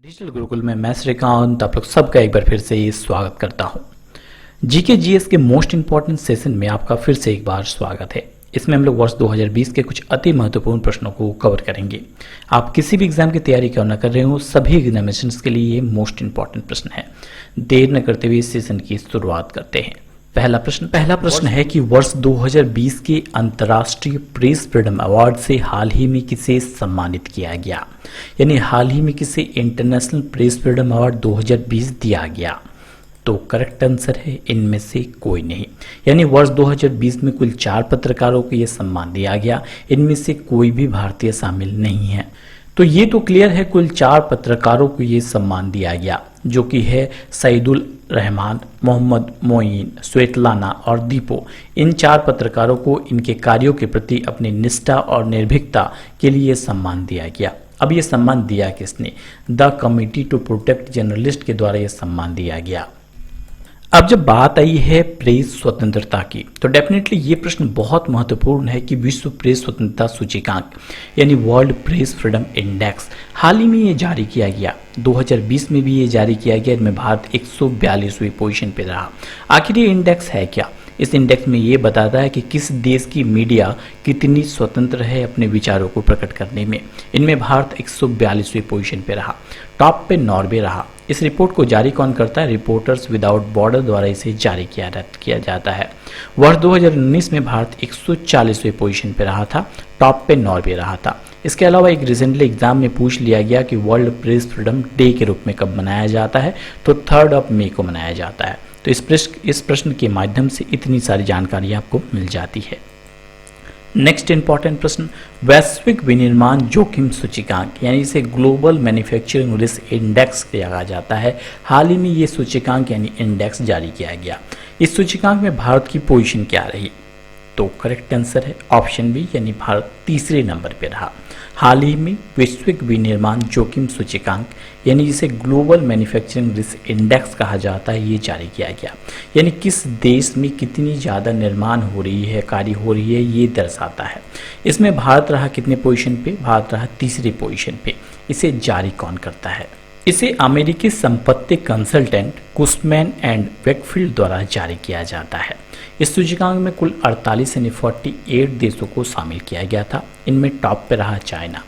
Digital Gurukul में मैं श्रीकांत आप लोग सबका एक बार फिर से स्वागत करता हूं। जीके जीएस के मोस्ट इंपॉर्टेंट सेशन में आपका फिर से एक बार स्वागत है। इसमें हम लोग वर्ष 2020 के कुछ अति महत्वपूर्ण प्रश्नों को कवर करेंगे। आप किसी भी एग्जाम की तैयारी क्यों न कर रहे हो, सभी एग्जामिनेशंस के लिए ये मोस्ट इंपॉर्टेंट प्रश्न है। देर न करते हुए इस सेशन की शुरुआत करते हैं। पहला प्रश्न है कि वर्ष 2020 के अंतर्राष्ट्रीय प्रेस फ्रीडम अवार्ड से हाल ही में किसे सम्मानित किया गया, यानी हाल ही में किसे इंटरनेशनल प्रेस फ्रीडम अवार्ड 2020 दिया गया। तो करेक्ट आंसर है इनमें से कोई नहीं, यानी वर्ष 2020 में कुल 4 पत्रकारों को यह सम्मान दिया गया, इनमें से कोई भी भारतीय शामिल नहीं है। तो ये तो क्लियर है, कुल 4 पत्रकारों को ये सम्मान दिया गया, जो कि है सईदुल रहमान, मोहम्मद मोइन, स्वेतलाना और दीपो। इन 4 पत्रकारों को इनके कार्यों के प्रति अपनी निष्ठा और निर्भीकता के लिए सम्मान दिया गया। अब ये सम्मान दिया किसने? The committee to protect journalist के द्वारा ये सम्मान दिया गया। अब जब बात आई है प्रेस स्वतंत्रता की, तो डेफिनेटली ये प्रश्न बहुत महत्वपूर्ण है कि विश्व प्रेस स्वतंत्रता सूचकांक यानी वर्ल्ड प्रेस फ्रीडम इंडेक्स हाल ही में ये जारी किया गया। 2020 में भी ये जारी किया गया। इसमें भारत 142वीं पोजीशन पे रहा। आखिर ये इंडेक्स है क्या? इस इंडेक्स में ये बताता है कि किस देश की मीडिया कितनी स्वतंत्र है अपने विचारों को प्रकट करने में। इनमें भारत 142वीं पोजीशन पे रहा। टॉप पे नॉर्वे रहा। इस रिपोर्ट को जारी कौन करता है? रिपोर्टर्स विदाउट बॉर्डर द्वारा इसे जारी किया जाता है। वर्ष 2019 में भारत 140वें पोजीशन पे रहा था। टॉप पे नॉर्वे रहा था। इसके अलावा एक रिसेंटली एग्जाम में पूछ लिया गया कि वर्ल्ड प्रेस फ्रीडम डे के रूप में कब मनाया जाता है, तो 3 मई को मनाया जाता है। तो इस प्रश्न के माध्यम से इतनी सारी जानकारी आपको मिल जाती है। नेक्स्ट इंपॉर्टेंट प्रश्न, वैश्विक विनिर्माण जोखिम सूचकांक यानी इसे ग्लोबल मैन्युफैक्चरिंग रिस्क इंडेक्स कहा जाता है। हाल ही में ये सूचकांक यानी इंडेक्स जारी किया गया। इस सूचकांक में भारत की पोजीशन क्या रही? तो करेक्ट आंसर है ऑप्शन बी, यानी भारत 3रे नंबर पर रहा। हाल ही में वैश्विक विनिर्माण जोखिम सूचकांक यानी जिसे ग्लोबल मैन्युफैक्चरिंग रिस्क इंडेक्स कहा जाता है, ये जारी किया गया। यानी किस देश में कितनी ज़्यादा निर्माण हो रही है, कार्य हो रही है, ये दर्शाता है। इसमें भारत रहा कितने पोजीशन पे? भारत रहा 3रे पोजीशन पे। इसे जारी कौन करता है? इसे अमेरिकी संपत्ति कंसल्टेंट कुशमैन एंड वेकफील्ड द्वारा जारी किया जाता है। इस सूचकांक में कुल 48 यानी 48 देशों को शामिल किया गया था। इनमें टॉप पे रहा चाइना।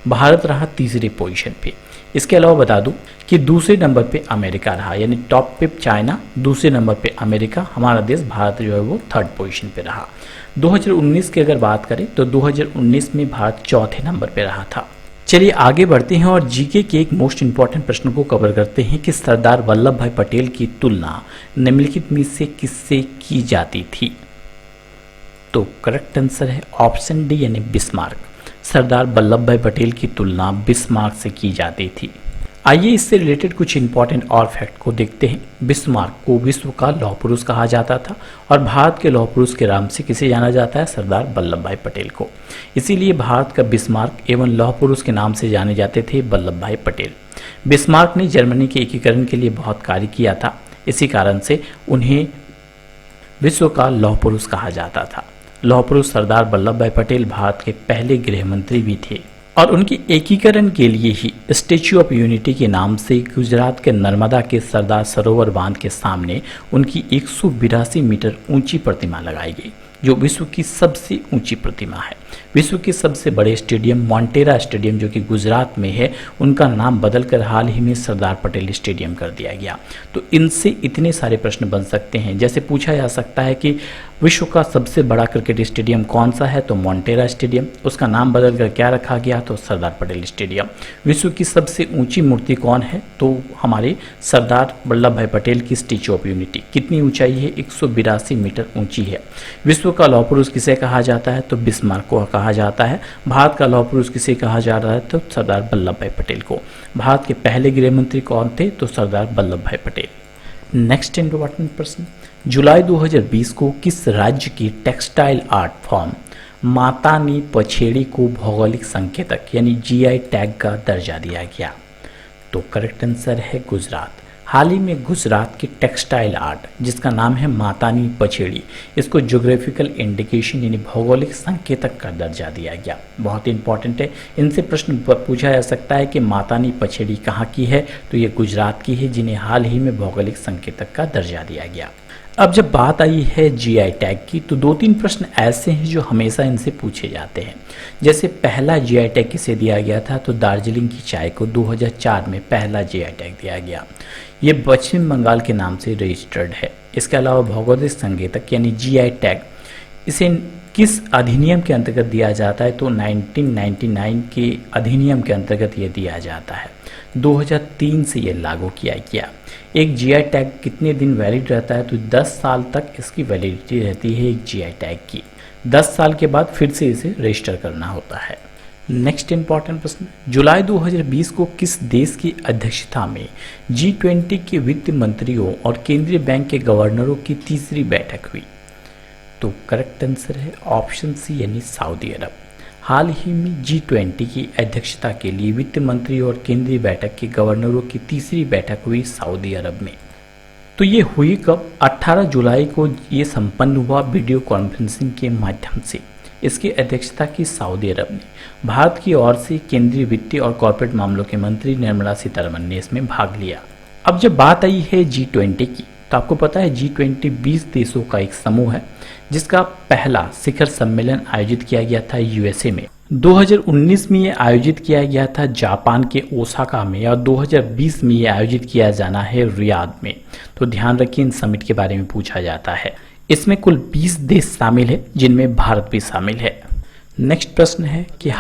भारत रहा 3रे पोजीशन पे। इसके अलावा बता दूं कि 2रे नंबर पे अमेरिका रहा, यानी टॉप पे चाइना, 2रे नंबर पे अमेरिका, हमारा देश भारत जो है वो 3rd पोजीशन पे रहा। 2019 की अगर बात करें तो 2019 में भारत 4थे नंबर पे रहा था। चलिए आगे बढ़ते हैं और जीके के एक मोस्ट इंपॉर्टेंट प्रश्न को कवर करते हैं कि सरदार वल्लभ भाई पटेल की तुलना निम्नलिखित में से किससे की जाती थी? तो करेक्ट आंसर है ऑप्शन डी, यानी बिस्मार्क। सरदार वल्लभ भाई पटेल की तुलना बिस्मार्क से की जाती थी। आइए इससे रिलेटेड कुछ इंपॉर्टेंट और फैक्ट को देखते हैं। बिस्मार्क को विश्व का लौह पुरुष कहा जाता था और भारत के लौह पुरुष के नाम से किसे जाना जाता है? सरदार वल्लभ भाई पटेल को। इसीलिए भारत का बिस्मार्क एवं लौह पुरुष के नाम से जाने जाते थे वल्लभ भाई पटेल। बिस्मार्क ने जर्मनी के एकीकरण के लिए बहुत कार्य किया था। इसी कारण से उन्हें विश्व का लौह पुरुष कहा जाता था। लौह पुरुष सरदार वल्लभ भाई पटेल भारत के पहले गृह मंत्री भी थे और उनके एकीकरण के लिए ही स्टैच्यू ऑफ यूनिटी के नाम से गुजरात के नर्मदा के सरदार सरोवर बांध के सामने उनकी 182 मीटर ऊंची प्रतिमा लगाई गई, जो विश्व की सबसे ऊंची प्रतिमा है। विश्व के सबसे बड़े स्टेडियम मोटेरा स्टेडियम जो कि गुजरात में है, उनका नाम बदलकर हाल ही में सरदार पटेल स्टेडियम कर दिया गया। तो इनसे इतने सारे प्रश्न बन सकते हैं। जैसे पूछा जा सकता है कि विश्व का सबसे बड़ा क्रिकेट स्टेडियम कौन सा है? तो मोटेरा स्टेडियम। उसका नाम बदलकर क्या रखा गया? तो सरदार पटेल स्टेडियम। विश्व की सबसे ऊंची मूर्ति कौन है? तो हमारे सरदार वल्लभ भाई पटेल की स्टैच्यू ऑफ यूनिटी। कितनी ऊंचाई है? 182 मीटर ऊंची है। विश्व का लौह पुरुष किसे कहा जाता है? तो बिस्मार्क को कहा जाता है। भारत का लौह पुरुष किसे कहा जा रहा है? तो सरदार वल्लभ भाई पटेल को। भारत के पहले गृह मंत्री कौन थे? तो सरदार वल्लभ भाई पटेल। नेक्स्ट इंपॉर्टेंट प्रश्न, जुलाई 2020 को किस राज्य की टेक्सटाइल आर्ट फॉर्म मातानी पछेड़ी को भौगोलिक संकेतक यानी जीआई टैग का दर्जा दिया गया? तो करेक्ट आंसर है गुजरात। हाल ही में गुजरात की टेक्सटाइल आर्ट जिसका नाम है मातानी पछेड़ी, इसको ज्योग्राफिकल इंडिकेशन यानी भौगोलिक संकेतक का दर्जा दिया गया। बहुत ही इंपॉर्टेंट है, इनसे प्रश्न पूछा जा सकता है कि मातानी पछेड़ी कहाँ की है, तो ये गुजरात की है, जिन्हें हाल ही में भौगोलिक संकेतक का दर्जा दिया गया। अब जब बात आई है जीआई टैग की, तो 2-3 प्रश्न ऐसे हैं जो हमेशा इनसे पूछे जाते हैं। जैसे पहला जीआई टैग किसे दिया गया था, तो दार्जिलिंग की चाय को 2004 में पहला जीआई टैग दिया गया। ये पश्चिम बंगाल के नाम से रजिस्टर्ड है। इसके अलावा भौगोलिक संकेतक यानी जीआई टैग इसे किस अधिनियम के अंतर्गत दिया जाता है, तो 1999 के अधिनियम के अंतर्गत ये दिया जाता है। 2003 से ये लागू किया गया। एक जीआई टैग कितने दिन वैलिड रहता है, तो 10 साल तक इसकी वैलिडिटी रहती है एक जीआई टैग की। 10 साल के बाद फिर से इसे रजिस्टर करना होता है। नेक्स्ट इंपॉर्टेंट प्रश्न, जुलाई 2020 को किस देश की अध्यक्षता में G20 के वित्त मंत्रियों और केंद्रीय बैंक के गवर्नरों की तीसरी बैठक हुई, तो करेक्ट आंसर है ऑप्शन सी यानी सऊदी अरब। हाल ही में G20 की अध्यक्षता के लिए वित्त मंत्री और केंद्रीय बैठक के गवर्नरों की तीसरी बैठक हुई सऊदी अरब में। तो ये हुई कब? 18 जुलाई को ये संपन्न हुआ वीडियो कॉन्फ्रेंसिंग के माध्यम से। इसकी अध्यक्षता की सऊदी अरब ने। भारत की ओर से केंद्रीय वित्तीय और कॉर्पोरेट मामलों के मंत्री निर्मला सीतारमण ने इसमें भाग लिया। अब जब बात आई है G20 की, तो आपको पता है G20 20 देशों का एक समूह है जिसका पहला शिखर सम्मेलन आयोजित किया गया था यूएसए में। 2019 में ये आयोजित किया गया था जापान के ओसाका में, और 2020 में ये आयोजित किया जाना है रियाद में। तो ध्यान रखिए, इन समिट के बारे में पूछा जाता है। इसमें कुल 20 देश शामिल है, जिनमें भारत भी शामिल है। नेक्स्ट प्रश्न है कि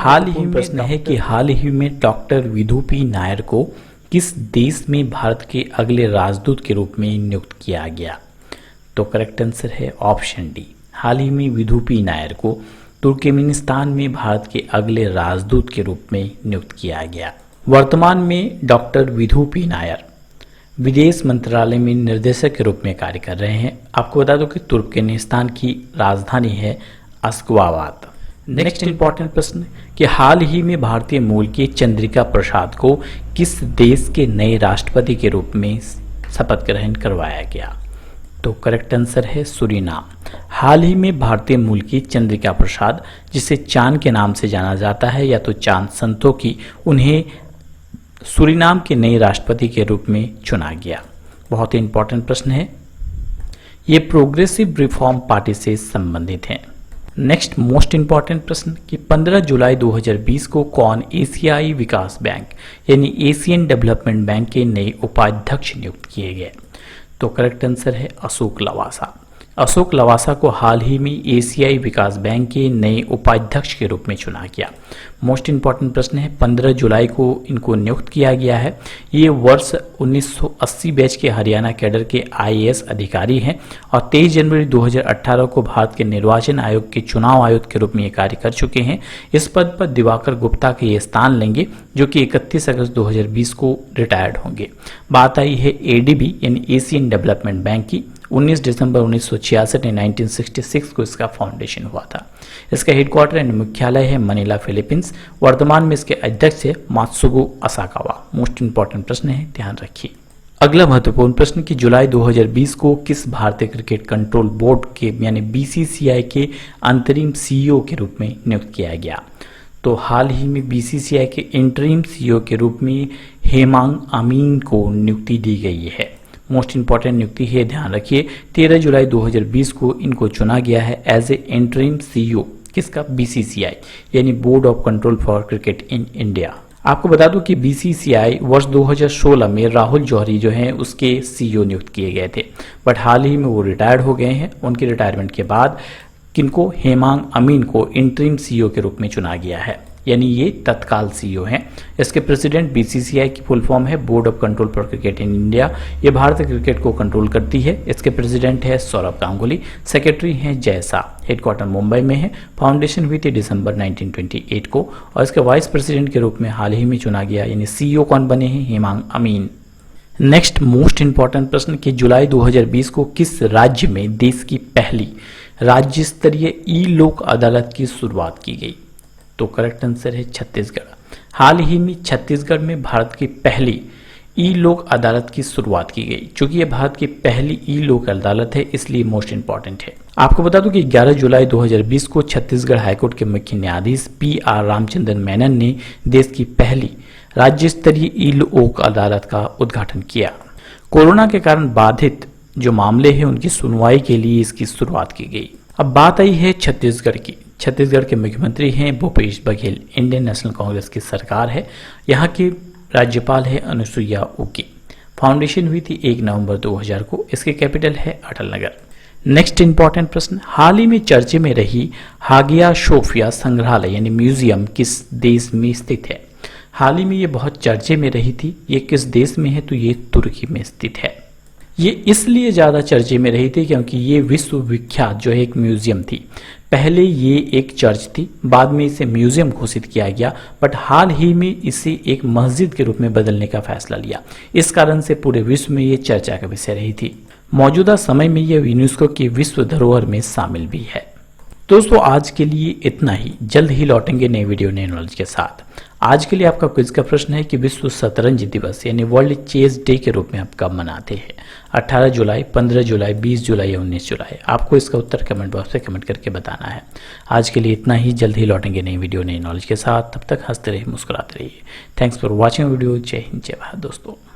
हाल ही में डॉक्टर विधु पी नायर को किस देश में भारत के अगले राजदूत के रूप में नियुक्त किया गया, तो करेक्ट आंसर है ऑप्शन डी। हाल ही में विधु पी नायर को तुर्कमेनिस्तान में भारत के अगले राजदूत के रूप में नियुक्त किया गया। वर्तमान में डॉक्टर विधु पी नायर विदेश मंत्रालय में निर्देशक के रूप में कार्य कर रहे हैं। आपको बता दो कि तुर्कमेनिस्तान की राजधानी है अश्गाबाद। नेक्स्ट इंपॉर्टेंट प्रश्न कि हाल ही में भारतीय मूल के चंद्रिका प्रसाद को किस देश के नए राष्ट्रपति के रूप में शपथ ग्रहण करवाया गया, तो करेक्ट आंसर है सूरीनाम। हाल ही में भारतीय मूल की चंद्रिका प्रसाद, जिसे चांद के नाम से जाना जाता है या तो चांद संतों की, उन्हें सूरीनाम के नए राष्ट्रपति के रूप में चुना गया। बहुत ही इंपॉर्टेंट प्रश्न है, ये प्रोग्रेसिव रिफॉर्म पार्टी से संबंधित हैं। नेक्स्ट मोस्ट इंपॉर्टेंट प्रश्न कि 15 जुलाई 2020 को कौन एशियाई विकास बैंक यानी एशियन डेवलपमेंट बैंक के नए उपाध्यक्ष नियुक्त किए गए, तो करेक्ट आंसर है अशोक लवासा। अशोक लवासा को हाल ही में एशियाई विकास बैंक के नए उपाध्यक्ष के रूप में चुना गया। मोस्ट इंपॉर्टेंट प्रश्न है, 15 जुलाई को इनको नियुक्त किया गया है। ये वर्ष 1980 बैच के हरियाणा कैडर के आईएएस अधिकारी हैं और 23 जनवरी 2018 को भारत के निर्वाचन आयोग के चुनाव आयुक्त के रूप में ये कार्य कर चुके हैं। इस पद पर दिवाकर गुप्ता के ये स्थान लेंगे, जो कि 31 अगस्त 2020 को रिटायर्ड होंगे। बात आई है एडीबी यानी एशियन डेवलपमेंट बैंक की। 19 दिसंबर 1966 ने 1966 को इसका फाउंडेशन हुआ था। इसका हेडक्वार्टर एंड मुख्यालय है मनीला, फिलीपींस। वर्तमान में इसके अध्यक्ष है मात्सुगो असाकावा। मोस्ट इंपॉर्टेंट प्रश्न है, ध्यान रखिए। अगला महत्वपूर्ण प्रश्न कि जुलाई 2020 को किस भारतीय क्रिकेट कंट्रोल बोर्ड के यानी बीसीसीआई के अंतरिम सीईओ के रूप में नियुक्त किया गया, तो हाल ही में बीसीसीआई के इंटरिम सीईओ के रूप में हेमांग अमीन को नियुक्ति दी गई है। मोस्ट इंपॉर्टेंट नियुक्ति है, ध्यान रखिए। 13 जुलाई 2020 को इनको चुना गया है एज ए इंटरिम सीईओ। किसका? बीसीसीआई यानी board of control for cricket in India. आपको बता दूं कि बीसीसीआई वर्ष 2016 में राहुल जौहरी जो हैं उसके सीईओ नियुक्त किए गए थे, बट हाल ही में वो रिटायर्ड हो गए हैं। उनके रिटायरमेंट के बाद किनको? हेमांग अमीन को इंटरिम सीईओ के रूप में चुना गया है, यानी ये तत्काल सीईओ हैं। इसके प्रेसिडेंट बीसीसीआई की फुल फॉर्म है board of control for cricket in India. ये भारतीय क्रिकेट को कंट्रोल करती है। इसके प्रेसिडेंट है सौरभ गांगुली, सेक्रेटरी हैं जय शाह। हेडक्वार्टर मुंबई में है। फाउंडेशन हुई थी दिसंबर 1928 को, और इसके वाइस प्रेसिडेंट के रूप में हाल ही में चुना गया, यानी सीईओ कौन बने हैं? हेमांग अमीन। नेक्स्ट मोस्ट इंपॉर्टेंट प्रश्न कि जुलाई 2020 को किस राज्य में देश की पहली राज्य स्तरीय ई लोक अदालत की शुरुआत की गई, तो करेक्ट आंसर है छत्तीसगढ़। हाल ही में छत्तीसगढ़ में भारत की पहली ई लोक अदालत की शुरुआत की गई? चूंकि ये भारत की पहली ई लोक अदालत है इसलिए मोस्ट इंपॉर्टेंट है। आपको बता दूं कि 11 जुलाई 2020 को छत्तीसगढ़ हाईकोर्ट के मुख्य न्यायाधीश PR रामचंद्रन मेनन ने देश की पहली राज्य स्तरीय ई लोक अदालत का उद्घाटन किया। कोरोना के कारण बाधित जो मामले हैं उनकी सुनवाई के लिए इसकी शुरुआत की गई। अब बात आई है छत्तीसगढ़ की। छत्तीसगढ़ के मुख्यमंत्री हैं भूपेश बघेल, इंडियन नेशनल कांग्रेस की सरकार है। यहाँ की राज्यपाल है अनुसुईया उइके। फाउंडेशन हुई थी 1 नवंबर 2000 को। इसकी कैपिटल है अटल नगर। नेक्स्ट इंपॉर्टेंट प्रश्न, हाल ही में चर्चे में रही हागिया सोफिया संग्रहालय यानी म्यूजियम किस देश में स्थित है? हाल ही में ये बहुत चर्चे में रही थी। ये किस देश में है? तो ये तुर्की में स्थित है। ये इसलिए ज़्यादा चर्चे में रही थी क्योंकि ये विश्व विख्यात जो है एक म्यूजियम थी। पहले ये एक चर्च थी, बाद में इसे म्यूजियम घोषित किया गया, बट हाल ही में इसे एक मस्जिद के रूप में बदलने का फैसला लिया। इस कारण से पूरे विश्व में ये चर्चा का विषय रही थी। मौजूदा समय में ये यूनेस्को की विश्व धरोहर में शामिल भी है। दोस्तों आज के लिए इतना ही। जल्द ही लौटेंगे नई वीडियो नए नॉलेज के साथ। आज के लिए आपका क्विज का प्रश्न है कि विश्व शतरंज दिवस यानी वर्ल्ड चेस डे के रूप में आप कब मनाते हैं? 18 जुलाई, 15 जुलाई, 20 जुलाई या 19 जुलाई? आपको इसका उत्तर कमेंट बॉक्स में कमेंट करके बताना है। आज के लिए इतना ही। जल्द ही लौटेंगे नई वीडियो नई नॉलेज के साथ। तब तक हंसते रहिए, मुस्कुराते रहिए। Thanks for watching video. जय हिंद, जय भारत दोस्तों।